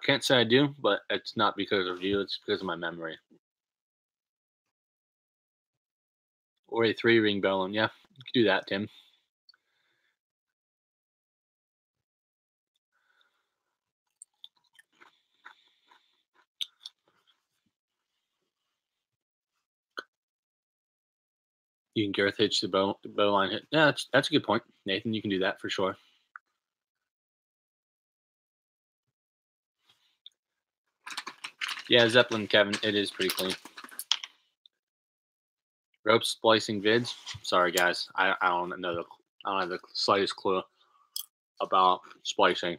Speaker 1: can't say I do, but it's not because of you. It's because of my memory. Or a 3-ring bowline. Yeah, you can do that, Tim. You can girth hitch the bowline hit. Yeah, that's a good point, Nathan. You can do that for sure. Yeah, Zeppelin, Kevin, it is pretty clean. Rope splicing vids. Sorry, guys, I don't have the slightest clue about splicing.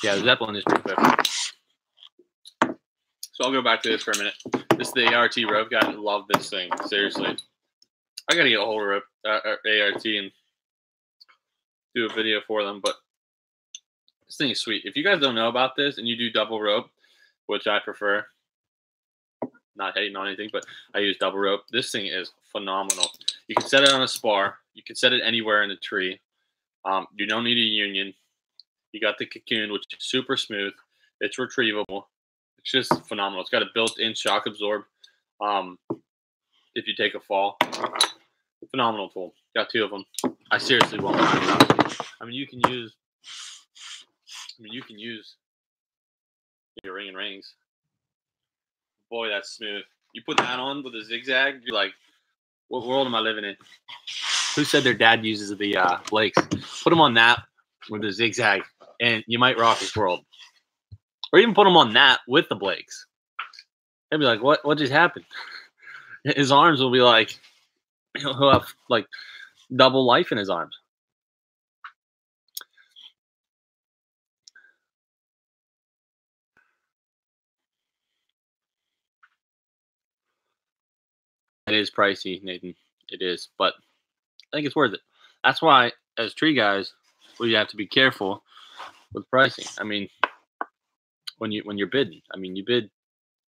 Speaker 1: Yeah, the Zeppelin is pretty quick. So I'll go back to this for a minute. This is the ART rope guide. I love this thing. Seriously. I got to get a hold of ART and do a video for them. But this thing is sweet. If you guys don't know about this and you do double rope, which I prefer, not hating on anything, but I use double rope. This thing is phenomenal. You can set it on a spar. You can set it anywhere in the tree. You don't need a union. You got the cocoon, which is super smooth. It's retrievable. It's just phenomenal. It's got a built-in shock absorb. If you take a fall, phenomenal tool. Got 2 of them. I seriously won't lie. I mean, you can use your ring and rings. Boy, that's smooth. You put that on with a zigzag, you're like, what world am I living in? Who said their dad uses the Blakes? Put them on that with a zigzag, and you might rock this world. Or even put him on that with the Blakes. They'd be like, what just happened? His arms will be like, he'll have like double life in his arms. It is pricey, Nathan. It is, but I think it's worth it. That's why, as tree guys, we have to be careful with pricing. I mean, when you're bidding, I mean, you bid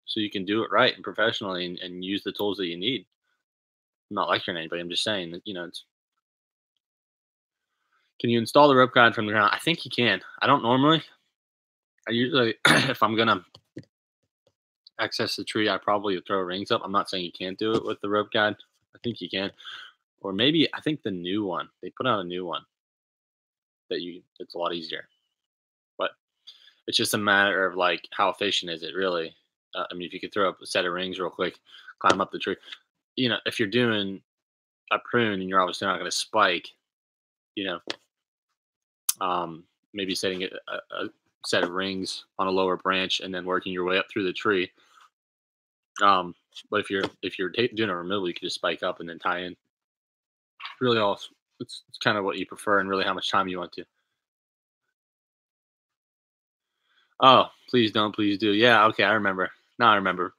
Speaker 1: so you can do it right and professionally and use the tools that you need. I'm not lecturing anybody. I'm just saying that it's. Can you install the rope guide from the ground? I think you can. I don't normally. I usually, if I'm gonna access the tree, I probably would throw rings up. I'm not saying you can't do it with the rope guide. I think you can. Or maybe I think the new one. They put out a new one it's a lot easier. But it's just a matter of like how efficient is it really? I mean, if you could throw up a set of rings real quick, climb up the tree. You know, if you're doing a prune and you're obviously not going to spike, you know, maybe setting a set of rings on a lower branch and then working your way up through the tree. But if you're doing a removal, you can just spike up and then tie in. Really, all it's kind of what you prefer and really how much time you want to. Oh, please don't, please do. Yeah, okay, I remember. Now I remember.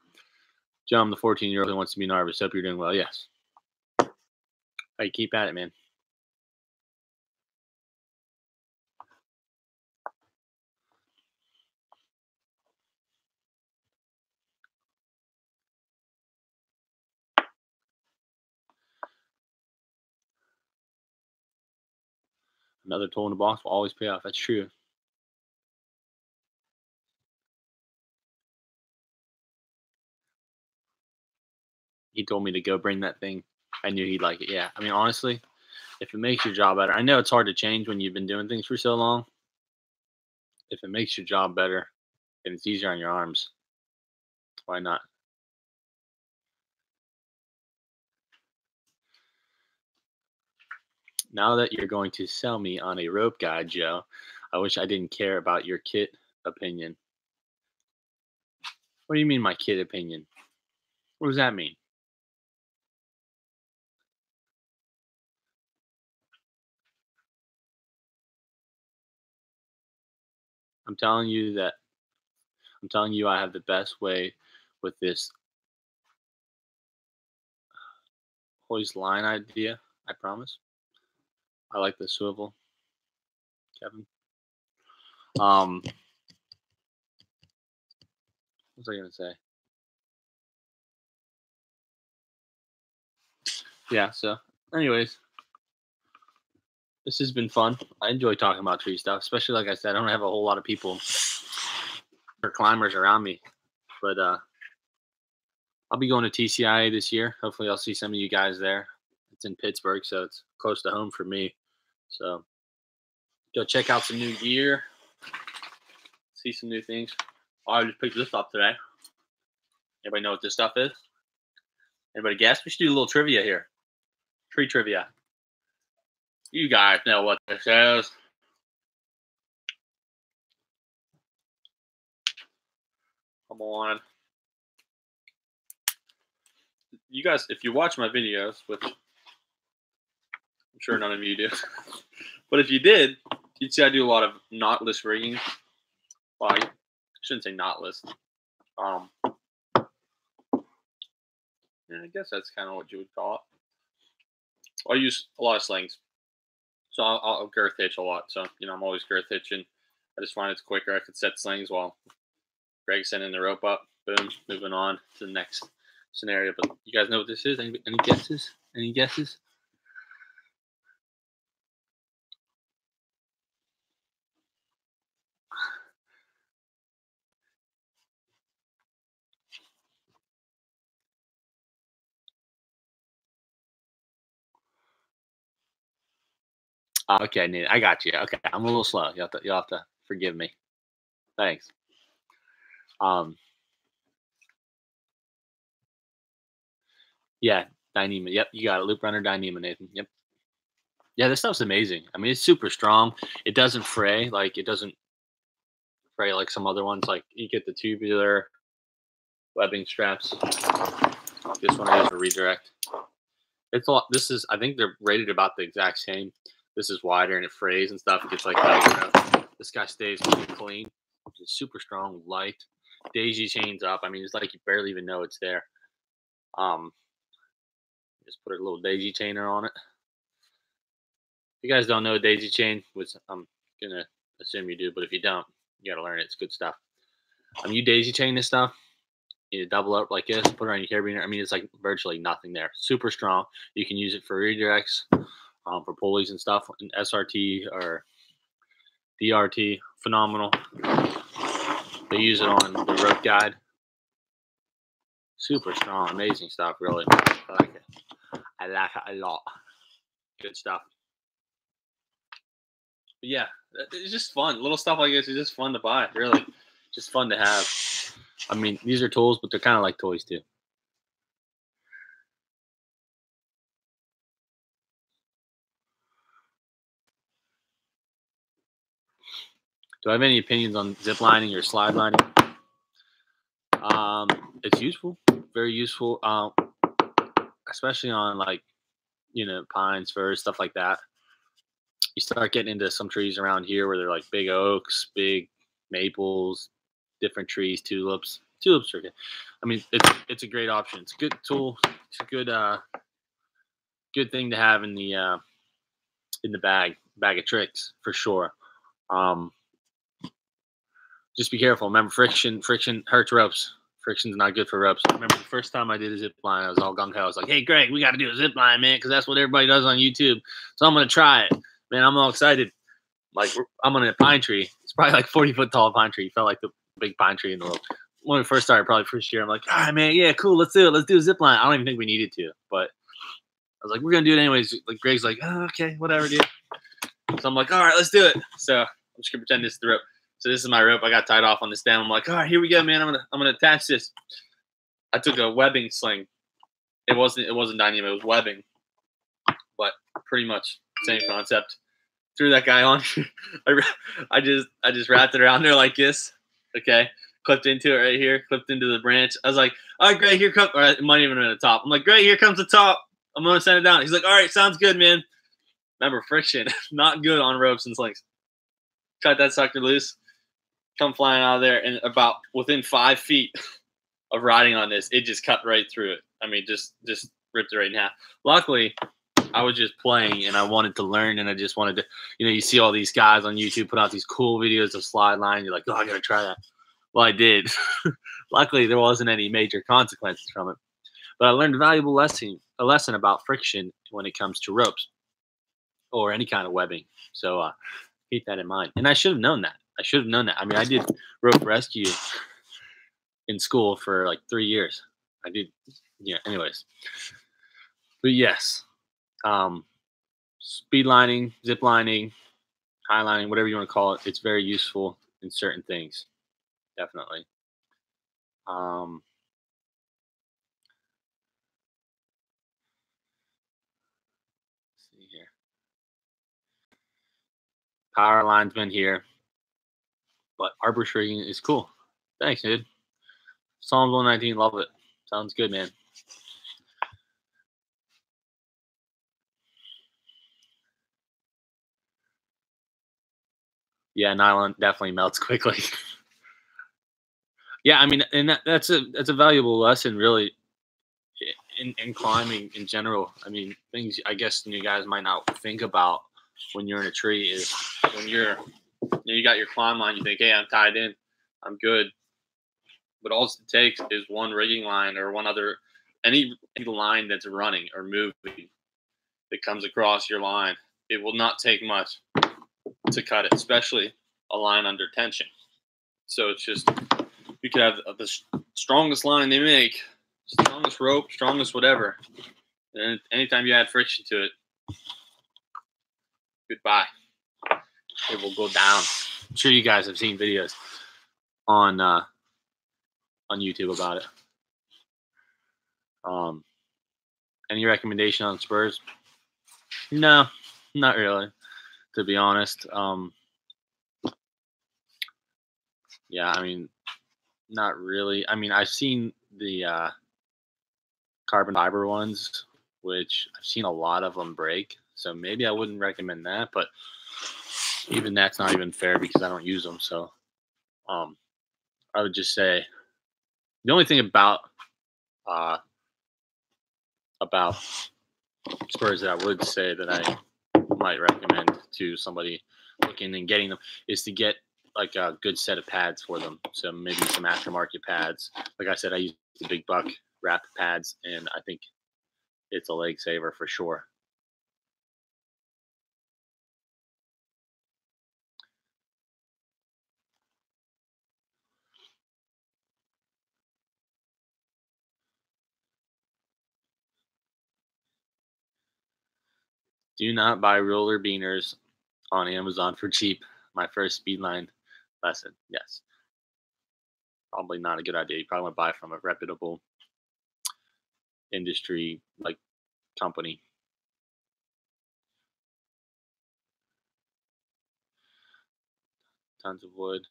Speaker 1: Joe, I'm the 14-year-old who wants to be an arborist. Hope you're doing well. Yes. Hey, keep at it, man. Another tool in the box will always pay off. That's true. He told me to go bring that thing. I knew he'd like it. Yeah. I mean, honestly, if it makes your job better, I know it's hard to change when you've been doing things for so long. If it makes your job better and it's easier on your arms, why not? Now that you're going to sell me on a rope guide, Joe, I wish I didn't care about your kit opinion. What do you mean, my kit opinion? What does that mean? I'm telling you that I'm telling you I have the best way with this hoist line idea. I promise. I like the swivel, Kevin. What was I gonna say? Yeah. So, anyways, this has been fun. I enjoy talking about tree stuff, especially like I said, I don't have a whole lot of people or climbers around me, but I'll be going to TCIA this year. Hopefully, I'll see some of you guys there. It's in Pittsburgh, so it's close to home for me. So, go check out some new gear, see some new things. Oh, I just picked this up today. Anybody know what this stuff is? Anybody guess? We should do a little trivia here. Tree trivia. You guys know what this is. Come on. You guys, if you watch my videos, which I'm sure none of you do, but if you did, you'd see I do a lot of knotless rigging. Well, I shouldn't say knotless. Yeah, I guess that's kind of what you would call it. I use a lot of slings. So I'll girth hitch a lot. So, you know, I'm always girth hitching. I just find it's quicker. I could set slings while Greg's sending the rope up. Boom, moving on to the next scenario. But you guys know what this is? Any guesses? Any guesses? Oh, okay, Nate, I got you. Okay, I'm a little slow. You'll have to forgive me. Thanks. Um, yeah, Dyneema. Yep, you got it. Loop runner Dyneema, Nathan. Yep. Yeah, this stuff's amazing. I mean, it's super strong. It doesn't fray. Like, it doesn't fray like some other ones. Like, you get the tubular webbing straps. This one has a redirect. It's a lot. This is, I think they're rated about the exact same. This is wider and it frays and stuff. It gets like that. This guy stays clean. It's super strong, light. Daisy chains up. I mean, it's like you barely even know it's there. Just put a little daisy chainer on it. If you guys don't know a daisy chain, which I'm gonna assume you do, but if you don't, you gotta learn it. It's good stuff. You daisy chain this stuff. You double up like this, put it on your carabiner. I mean, it's like virtually nothing there. Super strong. You can use it for redirects, for pulleys and stuff. And SRT or DRT, phenomenal. They use it on the rope guide. Super strong, amazing stuff. Really, I like it. I like it a lot. Good stuff. But yeah, it's just fun. Little stuff like this is just fun to buy. Really, just fun to have. I mean, these are tools, but they're kind of like toys too. Do I have any opinions on zip lining or slide lining? It's useful, very useful, especially on like pines, firs, stuff like that. You start getting into some trees around here where they're like big oaks, big maples, different trees, tulips. Tulips are good. I mean, it's a great option. It's a good tool. It's a good thing to have in the bag of tricks for sure. Um, just be careful. Remember, friction hurts ropes. Friction's not good for ropes. I remember the first time I did a zip line, I was all gung ho. I was like, "Hey, Greg, we got to do a zip line, man, because that's what everybody does on YouTube." So I'm gonna try it, man. I'm all excited. Like I'm on a pine tree. It's probably like 40-foot tall pine tree. It felt like the big pine tree in the world. When we first started, probably first year, I'm like, "All right, man, yeah, cool, let's do it. Let's do a zip line." I don't even think we needed to, but I was like, "We're gonna do it anyways." Like Greg's like, "Oh, okay, whatever, dude." So I'm like, "All right, let's do it." So I'm just gonna pretend this is the rope. So this is my rope. I got tied off on the stem. I'm like, "All right, here we go, man. I'm gonna attach this." I took a webbing sling. It wasn't dynamite. It was webbing, but pretty much same concept. Threw that guy on. I just wrapped it around there like this. Okay, clipped into it right here. Clipped into the branch. I was like, "All right, Greg, here comes." Or it might even have been the top. I'm like, "Greg, here comes the top. I'm gonna send it down." He's like, "All right, sounds good, man." Remember, friction, not good on ropes and slings. Cut that sucker loose. Come flying out of there, and about within 5 feet of riding on this, it just cut right through it. I mean, just ripped it right in half. Luckily, I was just playing and I wanted to learn, and I just wanted to, you see all these guys on YouTube put out these cool videos of slide line. You're like, "Oh, I gotta try that." Well, I did. Luckily, there wasn't any major consequences from it, but I learned a lesson about friction when it comes to ropes or any kind of webbing. So keep that in mind. And I should have known that. I mean, I did rope rescue in school for like 3 years. I did, anyways. But yes, speed lining, zip lining, high lining, whatever you want to call it, it's very useful in certain things. Definitely. Let's see here. Power linesman here, but arborist rigging is cool. Thanks, dude. Psalms 119, love it. Sounds good, man. Yeah, nylon definitely melts quickly. Yeah, I mean, and that's a valuable lesson, really, in climbing in general. I mean, things I guess you guys might not think about when you're in a tree is when you got your climb line, you think, "Hey, I'm tied in, I'm good." But all it takes is one rigging line or one other any line that's running or moving that comes across your line. It will not take much to cut it, especially a line under tension. So it's just you could have the strongest line they make, strongest rope, strongest whatever, and anytime you add friction to it, goodbye. It will go down. I'm sure you guys have seen videos on YouTube about it. Any recommendation on spurs? No, not really, to be honest. Yeah, I mean, not really. I mean, I've seen the carbon fiber ones, which I've seen a lot of them break. So maybe I wouldn't recommend that, but even that's not even fair because I don't use them. So I would just say the only thing about spurs that I would say that I might recommend to somebody looking and getting them is to get like a good set of pads for them. So maybe some aftermarket pads. Like I said, I use the Big Buck wrap pads, and I think it's a leg saver for sure. Do not buy roller beaners on Amazon for cheap. My first speedline lesson. Yes. probably not a good idea. You probably want to buy from a reputable industry like company. Tons of wood.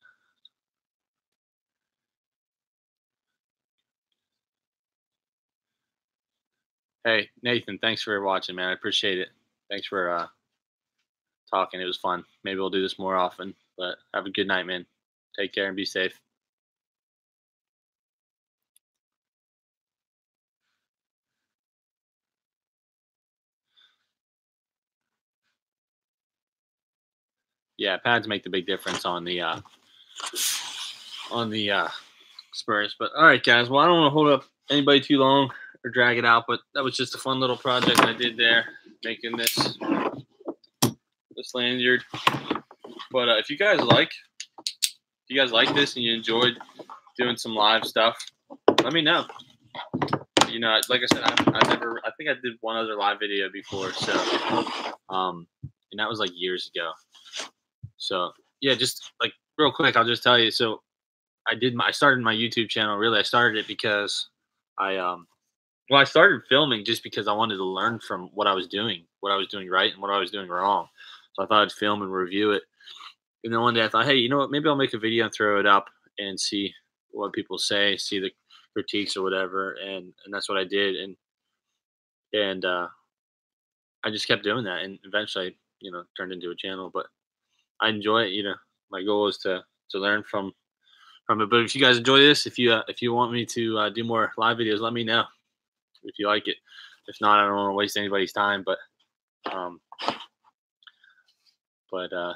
Speaker 1: Hey, Nathan, thanks for watching, man. I appreciate it. Thanks for talking. It was fun. Maybe we'll do this more often. But have a good night, man. Take care and be safe. Yeah, pads make the big difference on the Spurs. But all right, guys. Well, I don't want to hold up anybody too long or drag it out, but that was just a fun little project I did there, making this lanyard. But if you guys like this and you enjoyed doing some live stuff, let me know. You know, like I said, I think I did one other live video before, so and that was like years ago. So yeah, just like real quick, I'll just tell you. So I started my YouTube channel. Really, I started it because I started filming just because I wanted to learn from what I was doing right and what I was doing wrong. So I thought I'd film and review it. And then one day I thought, hey, you know what? Maybe I'll make a video and throw it up and see what people say, see the critiques or whatever. And that's what I did. And I just kept doing that, and eventually, turned into a channel. But I enjoy it. My goal is to learn from it. But if you guys enjoy this, if you want me to do more live videos, let me know if you like it. If not, I don't want to waste anybody's time. But let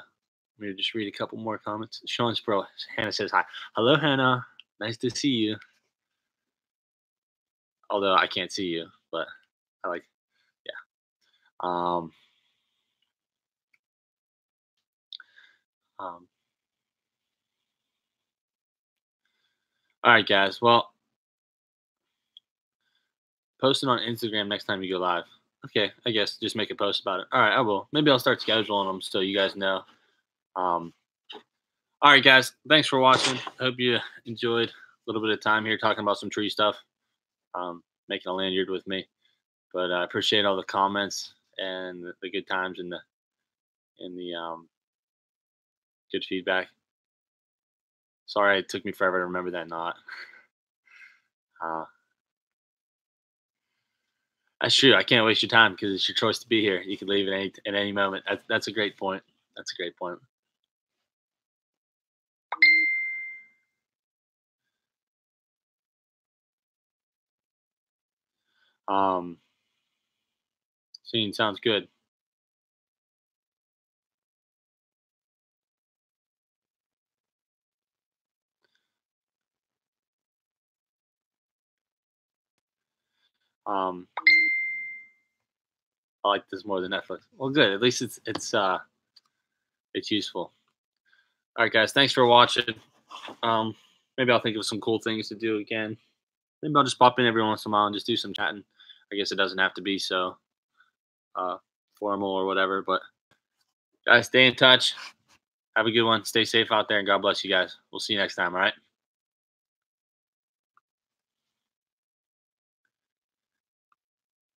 Speaker 1: me just read a couple more comments. Sean Sproul, Hannah says hi. Hello, Hannah. Nice to see you. Although I can't see you, but I like, yeah. All right, guys. Well, post it on Instagram next time you go live. Okay, I guess just make a post about it. All right, I will. Maybe I'll start scheduling them so you guys know. All right, guys. Thanks for watching. I hope you enjoyed a little bit of time here talking about some tree stuff, making a lanyard with me. But I appreciate all the comments and the good times and the good feedback. Sorry it took me forever to remember that knot. That's true. I can't waste your time because it's your choice to be here. You can leave at any moment. That's a great point. That's a great point. Scene sounds good. I like this more than Netflix. Well, good. At least it's useful. All right, guys. Thanks for watching. Maybe I'll think of some cool things to do again. Maybe I'll just pop in every once in a while and just do some chatting. I guess it doesn't have to be so formal or whatever. But guys, stay in touch. Have a good one. Stay safe out there, and God bless you guys. We'll see you next time. All right.